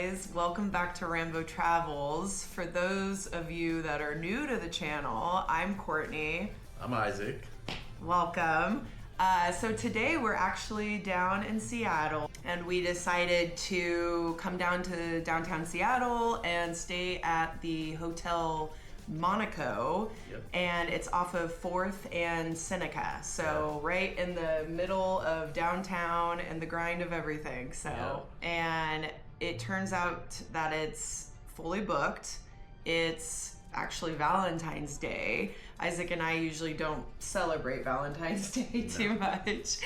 guys, welcome back to Rambo Travels. For those of you that are new to the channel, I'm Courtney. I'm Isaac. Welcome. So today we're actually down in Seattle, and we decided to come down to downtown Seattle and stay at the Hotel Monaco. Yep. And it's off of 4th and Seneca, so right in the middle of downtown and the grind of everything. So And it turns out that it's fully booked. It's actually Valentine's Day. Isaac and I usually don't celebrate Valentine's Day too much,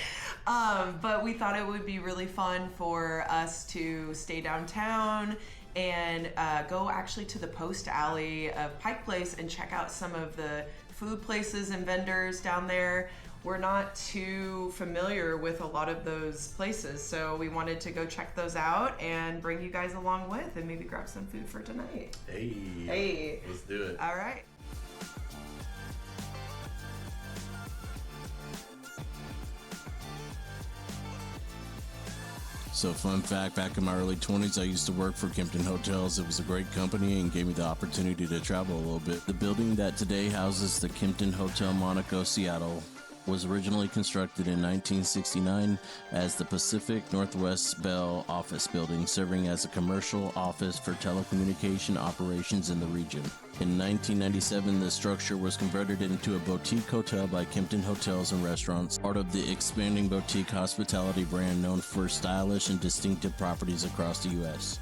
but we thought it would be really fun for us to stay downtown and go actually to the Post Alley of Pike Place and check out some of the food places and vendors down there. We're not too familiar with a lot of those places, so we wanted to go check those out and bring you guys along with and maybe grab some food for tonight. Hey. Let's do it. All right. So fun fact, back in my early 20s, I used to work for Kimpton Hotels. It was a great company and gave me the opportunity to travel a little bit. The building that today houses the Kimpton Hotel Monaco Seattle was originally constructed in 1969 as the Pacific Northwest Bell office building, serving as a commercial office for telecommunication operations in the region. In 1997, the structure was converted into a boutique hotel by Kimpton Hotels and Restaurants, part of the expanding boutique hospitality brand known for stylish and distinctive properties across the U.S.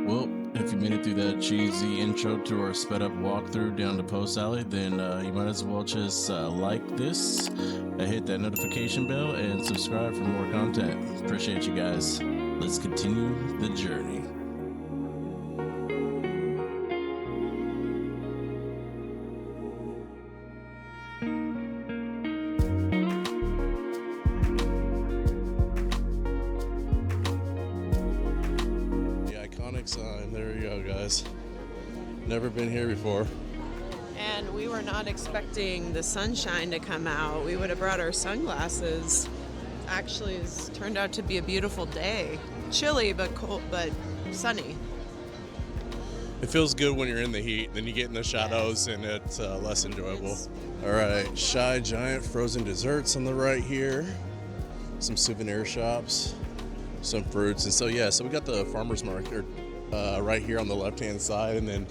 Well, if you made it through that cheesy intro to our sped up walkthrough down to Post Alley, then you might as well just like this, hit that notification bell, and subscribe for more content. Appreciate you guys. Let's continue the journey. Sign. There you go, guys. Never been here before. And we were not expecting the sunshine to come out. We would have brought our sunglasses. Actually, it's turned out to be a beautiful day. Chilly, but cold, but sunny. It feels good when you're in the heat, then you get in the shadows and it's less enjoyable. All right, Shy Giant frozen desserts on the right here. Some souvenir shops, some fruits. And so we got the farmer's market right here on the left-hand side, and then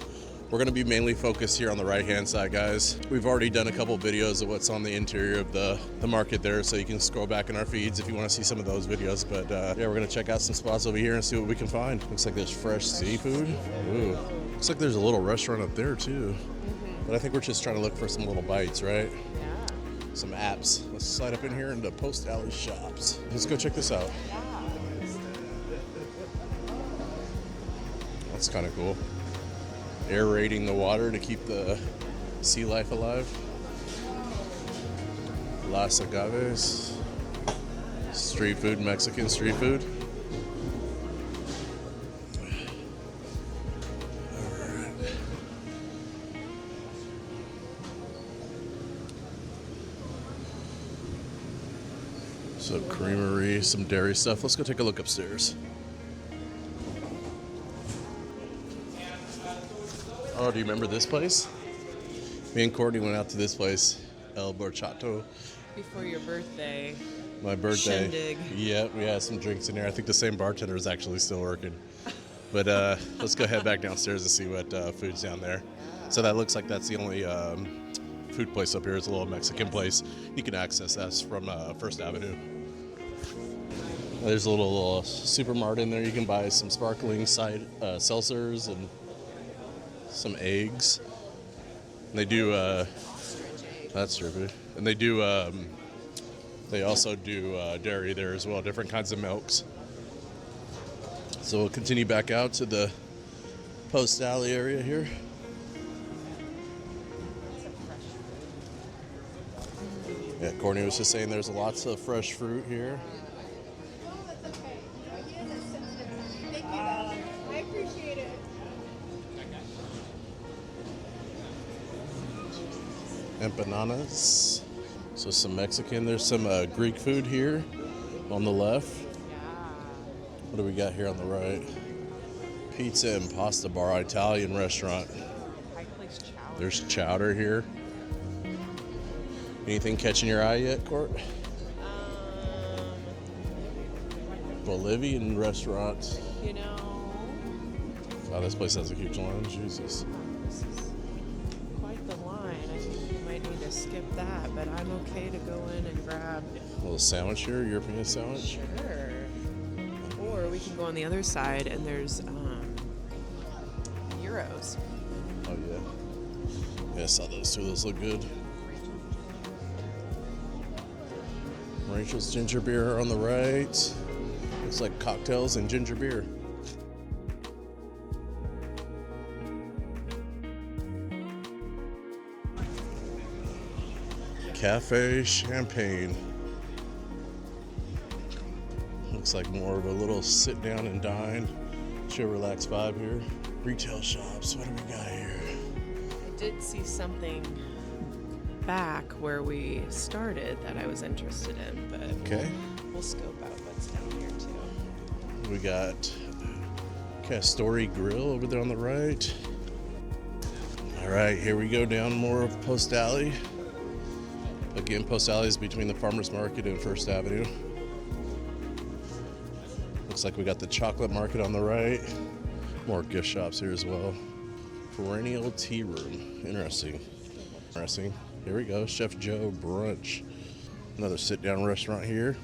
we're going to be mainly focused here on the right-hand side, guys. We've already done a couple videos of what's on the interior of the market there, so you can scroll back in our feeds if you want to see some of those videos. But we're going to check out some spots over here and see what we can find. Looks like there's fresh seafood. Ooh. Looks like there's a little restaurant up there too. But I think we're just trying to look for some little bites, right? Yeah. Some apps. Let's slide up in here into Post Alley Shops. Let's go check this out. That's kind of cool. Aerating the water to keep the sea life alive. Las Agaves. Street food, Mexican street food. Alright. So creamery, some dairy stuff. Let's go take a look upstairs. Oh, do you remember this place? Me and Courtney went out to this place, El Borchato. Before your birthday. My birthday. Shindig. Yeah, we had some drinks in there. I think the same bartender is actually still working. But let's go head back downstairs and see what food's down there. So that looks like that's the only food place up here. It's a little Mexican place. You can access that from First Avenue. There's a little supermart in there. You can buy some sparkling seltzers and some eggs. And they do that's stupid. And they do they also do dairy there as well, different kinds of milks. So we'll continue back out to the Post Alley area here. Yeah, Courtney was just saying there's lots of fresh fruit here. No, that's okay. No, he has a sensitive tummy. Thank you, though. I appreciate it. Empanadas. So some Mexican. There's some Greek food here on the left. What do we got here on the right? Pizza and pasta bar, Italian restaurant. There's chowder here. Anything catching your eye yet, Court? Bolivian restaurant. You know, Wow, this place has a huge line. Jesus. this is quite the line. I think we might need to skip that, but I'm okay to go in and grab. A little sandwich here, European sandwich. Sure. Or we can go on the other side and there's gyros. Oh yeah. Yeah, I saw those two. Those look good. Rachel's ginger beer on the right. Looks like cocktails and ginger beer. Cafe Champagne. Looks like more of a little sit down and dine, chill, relax vibe here. Retail shops. What do we got here? I did see something back where we started that I was interested in, but Okay. we'll scope out what's down here too. We got Castori Grill over there on the right. All right, here we go down more of Post Alley. Again, Post Alley is between the Farmers Market and First Avenue. Looks like we got the chocolate market on the right. More gift shops here as well. Perennial Tea Room. Interesting. Interesting. Here we go. Chef Joe Brunch. Another sit-down restaurant here.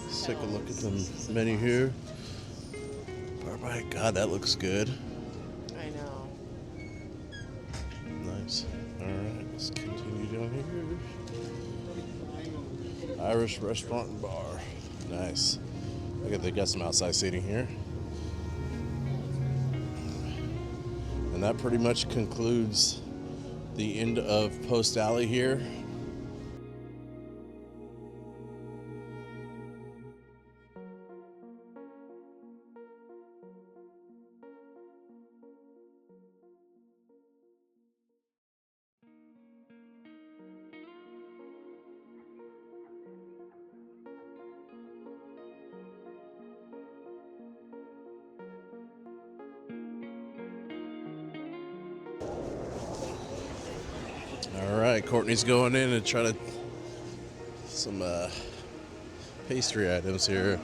Let's take a look at the menu here. Oh my God, that looks good. I know. Nice. All right, let's continue down here. Irish restaurant and bar. Nice. Look at, they got some outside seating here. And that pretty much concludes the end of Post Alley here. All right, Courtney's going in and try to some pastry items here.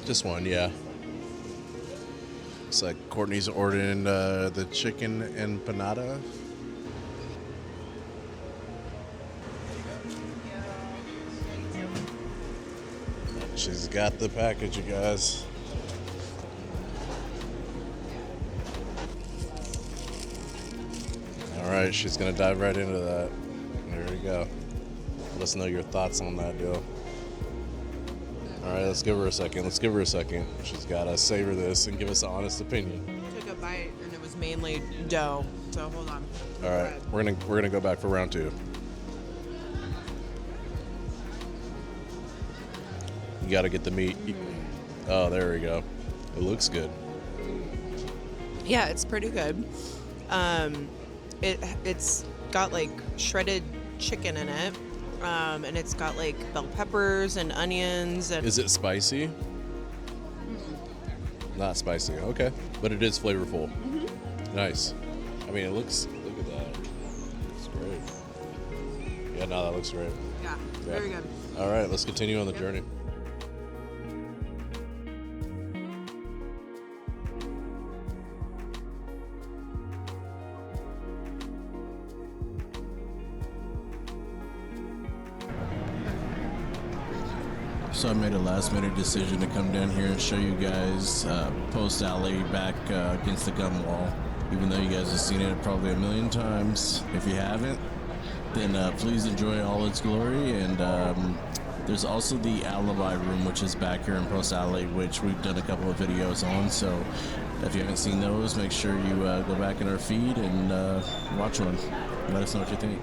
Just one, yeah. Looks like Courtney's ordering the chicken empanada. She's got the package, you guys. All right, she's gonna dive right into that. There we go. Let us know your thoughts on that deal. All right, let's give her a second. She's gotta savor this and give us an honest opinion. Took a bite and it was mainly dough. So hold on. All right, we're gonna go back for round two. You gotta get the meat. Oh, there we go. It looks good. Yeah, it's pretty good. It's got like shredded chicken in it, and it's got like bell peppers and onions. And Is it spicy? Not spicy. Okay, but it is flavorful. Nice. I mean, look at that. Looks great. Yeah, no, that looks great. yeah, very good. All right, let's continue on the journey. So I made a last minute decision to come down here and show you guys Post Alley back against the gun wall. Even though you guys have seen it probably a million times. If you haven't, then please enjoy all its glory. And There's also the Alibi Room, which is back here in Post Alley, which we've done a couple of videos on. So if you haven't seen those, make sure you go back in our feed and watch one. Let us know what you think.